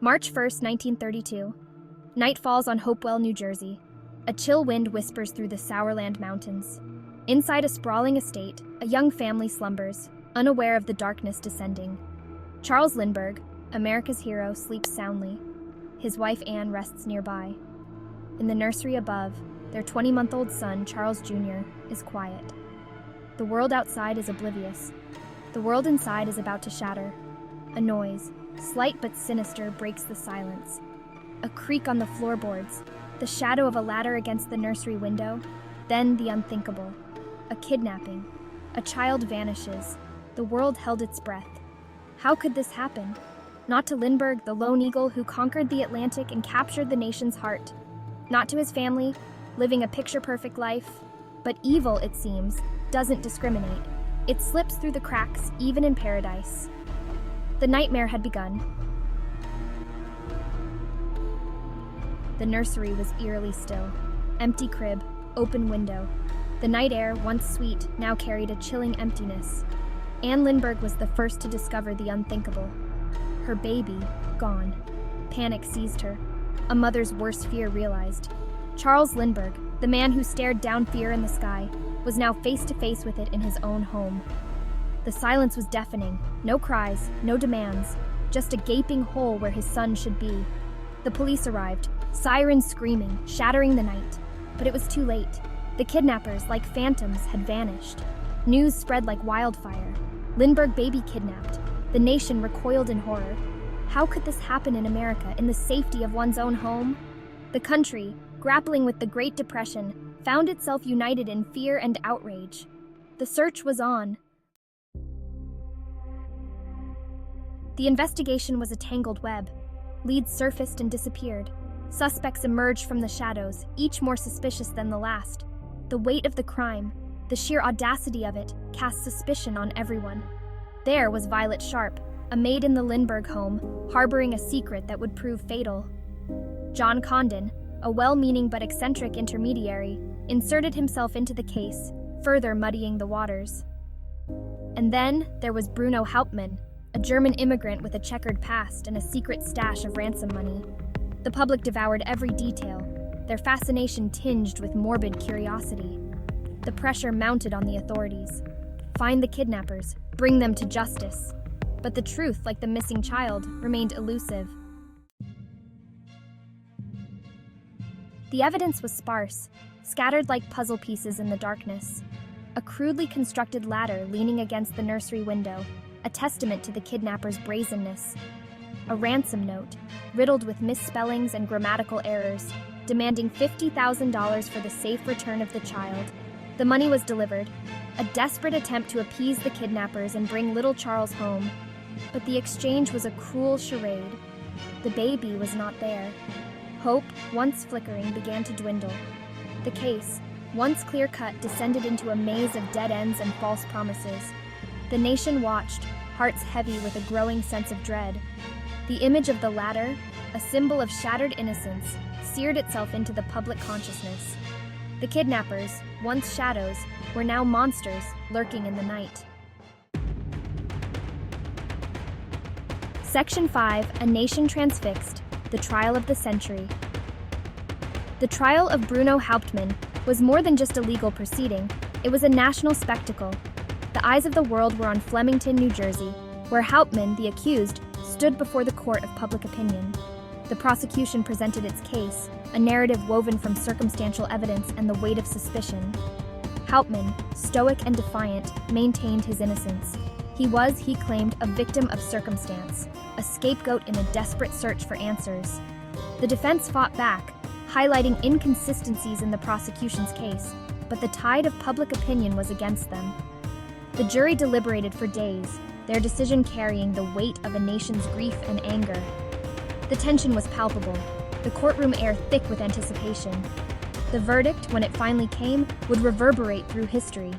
March 1st, 1932. Night falls on Hopewell, New Jersey. A chill wind whispers through the Sourland Mountains. Inside a sprawling estate, a young family slumbers, unaware of the darkness descending. Charles Lindbergh, America's hero, sleeps soundly. His wife Anne rests nearby. In the nursery above, their 20-month-old son, Charles Jr., is quiet. The world outside is oblivious. The world inside is about to shatter. A noise, slight but sinister, breaks the silence. A creak on the floorboards, the shadow of a ladder against the nursery window, then the unthinkable. A kidnapping. A child vanishes. The world held its breath. How could this happen? Not to Lindbergh, the lone eagle who conquered the Atlantic and captured the nation's heart. Not to his family, living a picture-perfect life. But evil, it seems, doesn't discriminate. It slips through the cracks, even in paradise. The nightmare had begun. The nursery was eerily still. Empty crib, open window. The night air, once sweet, now carried a chilling emptiness. Anne Lindbergh was the first to discover the unthinkable. Her baby, gone. Panic seized her. A mother's worst fear realized. Charles Lindbergh, the man who stared down fear in the sky, was now face to face with it in his own home. The silence was deafening. No cries, no demands, just a gaping hole where his son should be. The police arrived, sirens screaming, shattering the night. But it was too late. The kidnappers, like phantoms, had vanished. News spread like wildfire. Lindbergh baby kidnapped. The nation recoiled in horror. How could this happen in America, in the safety of one's own home? The country, grappling with the Great Depression, found itself united in fear and outrage. The search was on. The investigation was a tangled web. Leads surfaced and disappeared. Suspects emerged from the shadows, each more suspicious than the last. The weight of the crime, the sheer audacity of it, cast suspicion on everyone. There was Violet Sharp, a maid in the Lindbergh home, harboring a secret that would prove fatal. John Condon, a well-meaning but eccentric intermediary, inserted himself into the case, further muddying the waters. And then there was Bruno Hauptmann, a German immigrant with a checkered past and a secret stash of ransom money. The public devoured every detail, their fascination tinged with morbid curiosity. The pressure mounted on the authorities. Find the kidnappers, bring them to justice. But the truth, like the missing child, remained elusive. The evidence was sparse, scattered like puzzle pieces in the darkness. A crudely constructed ladder leaning against the nursery window, a testament to the kidnappers' brazenness. A ransom note, riddled with misspellings and grammatical errors, demanding $50,000 for the safe return of the child. The money was delivered, a desperate attempt to appease the kidnappers and bring little Charles home. But the exchange was a cruel charade. The baby was not there. Hope, once flickering, began to dwindle. The case, once clear-cut, descended into a maze of dead ends and false promises. The nation watched, hearts heavy with a growing sense of dread. The image of the ladder, a symbol of shattered innocence, seared itself into the public consciousness. The kidnappers, once shadows, were now monsters lurking in the night. Section 5, A Nation Transfixed, The Trial of the Century. The trial of Bruno Hauptmann was more than just a legal proceeding, it was a national spectacle. The eyes of the world were on Flemington, New Jersey, where Hauptmann, the accused, stood before the court of public opinion. The prosecution presented its case, a narrative woven from circumstantial evidence and the weight of suspicion. Hauptmann, stoic and defiant, maintained his innocence. He was, he claimed, a victim of circumstance, a scapegoat in a desperate search for answers. The defense fought back, highlighting inconsistencies in the prosecution's case, but the tide of public opinion was against them. The jury deliberated for days, their decision carrying the weight of a nation's grief and anger. The tension was palpable, the courtroom air thick with anticipation. The verdict, when it finally came, would reverberate through history.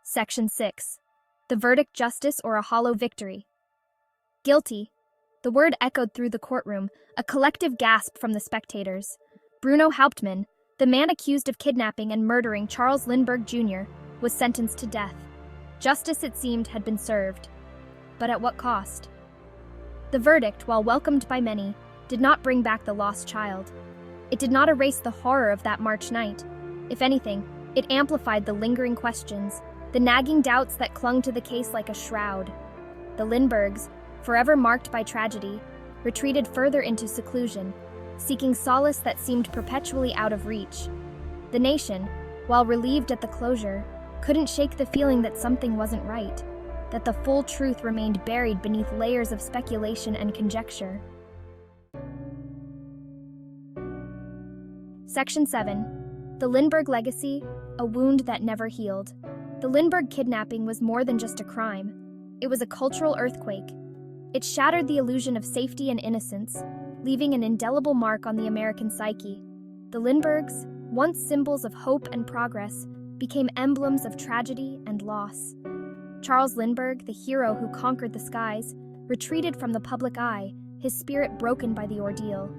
Section 6. The verdict: justice or a hollow victory? Guilty. The word echoed through the courtroom, a collective gasp from the spectators. Bruno Hauptmann, the man accused of kidnapping and murdering Charles Lindbergh Jr., was sentenced to death. Justice, it seemed, had been served. but at what cost? The verdict, while welcomed by many, did not bring back the lost child. It did not erase the horror of that March night. If anything, it amplified the lingering questions, the nagging doubts that clung to the case like a shroud. The Lindberghs, forever marked by tragedy, retreated further into seclusion, seeking solace that seemed perpetually out of reach. The nation, while relieved at the closure, couldn't shake the feeling that something wasn't right, that the full truth remained buried beneath layers of speculation and conjecture. Section 7. The Lindbergh Legacy, a wound that never healed. The Lindbergh kidnapping was more than just a crime. It was a cultural earthquake. It shattered the illusion of safety and innocence, leaving an indelible mark on the American psyche. The Lindberghs, once symbols of hope and progress, became emblems of tragedy and loss. Charles Lindbergh, the hero who conquered the skies, retreated from the public eye, his spirit broken by the ordeal.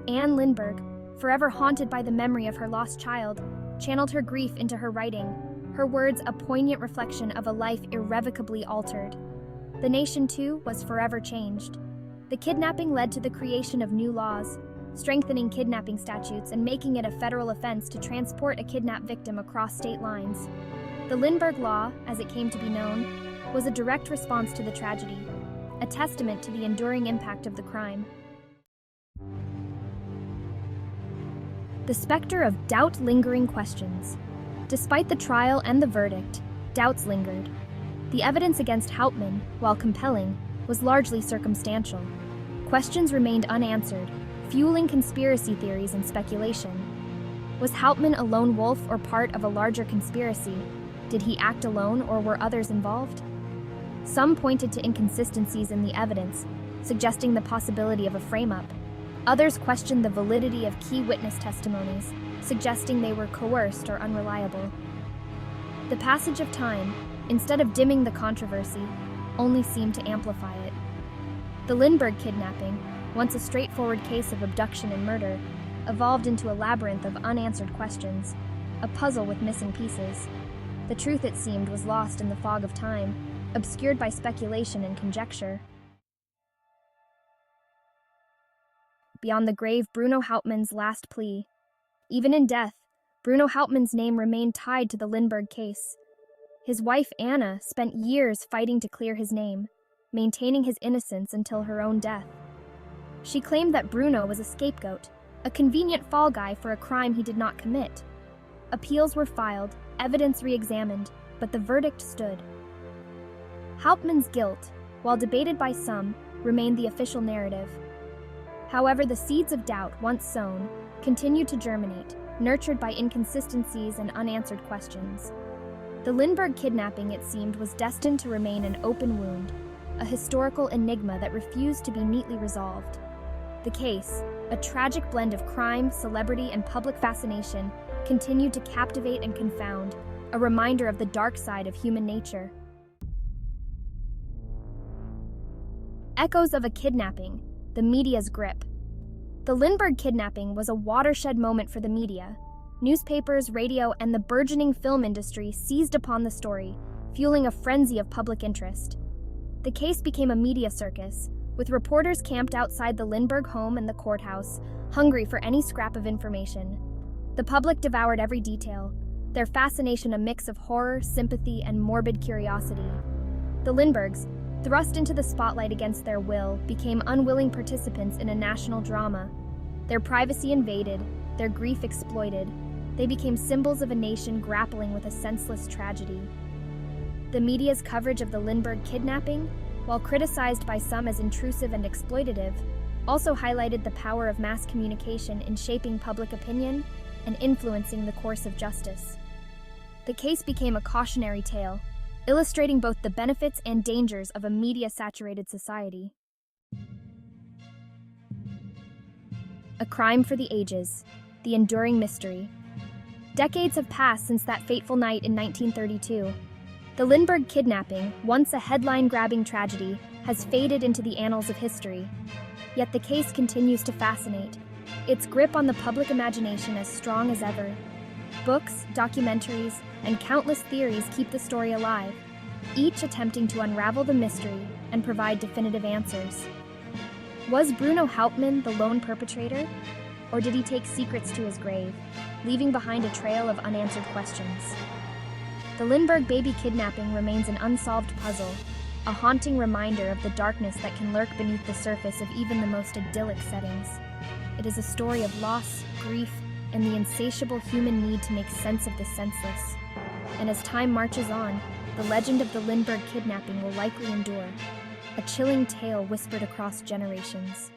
Anne Lindbergh, forever haunted by the memory of her lost child, channeled her grief into her writing, her words a poignant reflection of a life irrevocably altered. The nation, too, was forever changed. The kidnapping led to the creation of new laws, strengthening kidnapping statutes and making it a federal offense to transport a kidnapped victim across state lines. The Lindbergh Law, as it came to be known, was a direct response to the tragedy, a testament to the enduring impact of the crime. The specter of doubt lingering questions. Despite the trial and the verdict, doubts lingered. The evidence against Hauptmann, while compelling, was largely circumstantial. Questions remained unanswered, fueling conspiracy theories and speculation. Was Hauptmann a lone wolf or part of a larger conspiracy? Did he act alone or were others involved? Some pointed to inconsistencies in the evidence, suggesting the possibility of a frame-up. Others questioned the validity of key witness testimonies, suggesting they were coerced or unreliable. The passage of time, instead of dimming the controversy, only seemed to amplify it. The Lindbergh kidnapping, once a straightforward case of abduction and murder, evolved into a labyrinth of unanswered questions, a puzzle with missing pieces. The truth, it seemed, was lost in the fog of time, obscured by speculation and conjecture. Beyond the grave, Bruno Hauptmann's last plea. Even in death, Bruno Hauptmann's name remained tied to the Lindbergh case. His wife, Anna, spent years fighting to clear his name, maintaining his innocence until her own death. She claimed that Bruno was a scapegoat, a convenient fall guy for a crime he did not commit. Appeals were filed, evidence re-examined, but the verdict stood. Hauptmann's guilt, while debated by some, remained the official narrative. However, the seeds of doubt, once sown, continued to germinate, nurtured by inconsistencies and unanswered questions. The Lindbergh kidnapping, it seemed, was destined to remain an open wound, a historical enigma that refused to be neatly resolved. The case, a tragic blend of crime, celebrity, and public fascination, continued to captivate and confound, a reminder of the dark side of human nature. Echoes of a kidnapping, the media's grip. The Lindbergh kidnapping was a watershed moment for the media. Newspapers, radio, and the burgeoning film industry seized upon the story, fueling a frenzy of public interest. The case became a media circus, with reporters camped outside the Lindbergh home and the courthouse, hungry for any scrap of information. The public devoured every detail, their fascination a mix of horror, sympathy, and morbid curiosity. The Lindberghs, thrust into the spotlight against their will, became unwilling participants in a national drama. Their privacy invaded, their grief exploited. They became symbols of a nation grappling with a senseless tragedy. The media's coverage of the Lindbergh kidnapping, while criticized by some as intrusive and exploitative, also highlighted the power of mass communication in shaping public opinion and influencing the course of justice. The case became a cautionary tale, illustrating both the benefits and dangers of a media-saturated society. A crime for the ages, the enduring mystery. Decades have passed since that fateful night in 1932. The Lindbergh kidnapping, once a headline-grabbing tragedy, has faded into the annals of history. Yet the case continues to fascinate, its grip on the public imagination as strong as ever. Books, documentaries, and countless theories keep the story alive, each attempting to unravel the mystery and provide definitive answers. Was Bruno Hauptmann the lone perpetrator? Or did he take secrets to his grave, leaving behind a trail of unanswered questions? The Lindbergh baby kidnapping remains an unsolved puzzle, a haunting reminder of the darkness that can lurk beneath the surface of even the most idyllic settings. It is a story of loss, grief, and the insatiable human need to make sense of the senseless. And as time marches on, the legend of the Lindbergh kidnapping will likely endure, a chilling tale whispered across generations.